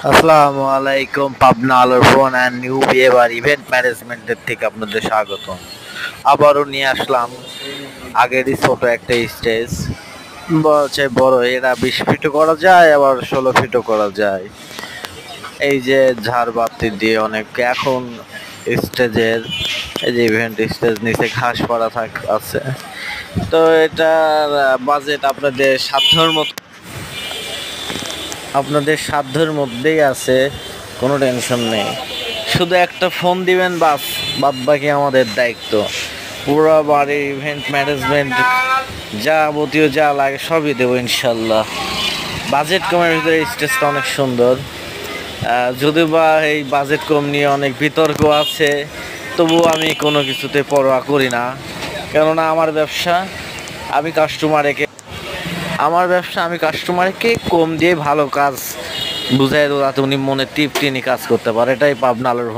আসসালামু আলাইকুম। পাবনা আলোর ফোন অ্যান্ড নিউ বিয়েবার ইভেন্ট ম্যানেজমেন্টের থেকে আপনাদের স্বাগতম। আবারও নিয়ে আসলাম আগেরই ছোট একটা স্টেজ, চাই বড়, এরা 20 ফিটও করা যায় আবার 16 ফিটও করা যায়। এই যে ঝাড়বাতি দিয়ে অনেক এখন স্টেজের, এই যে ইভেন্ট স্টেজ নিচে ঘাস পাড়া আছে। তো এটার বাজেট আপনাদের সাধ্যের মধ্যেই আছে, কোনো টেনশন নেই। শুধু একটা ফোন দিবেন, বাস, বাদ বাকি আমাদের দায়িত্ব। পুরো বাড়ির ইভেন্ট ম্যানেজমেন্ট যাবতীয় যা লাগে সবই দেবো ইনশাল্লাহ। বাজেট কমের ভিতরে স্টেজটা অনেক সুন্দর। যদিও বা এই বাজেট কম নিয়ে অনেক বিতর্ক আছে, তবুও আমি কোনো কিছুতে পরোয়া করি না। কেননা আমি কাস্টমারকে কম দিয়ে ভালো কাজ বুঝাই দেবো, যাতে উনি মনে তৃপ্তি নিয়ে কাজ করতে পারে। এটাই পাবনা আলোর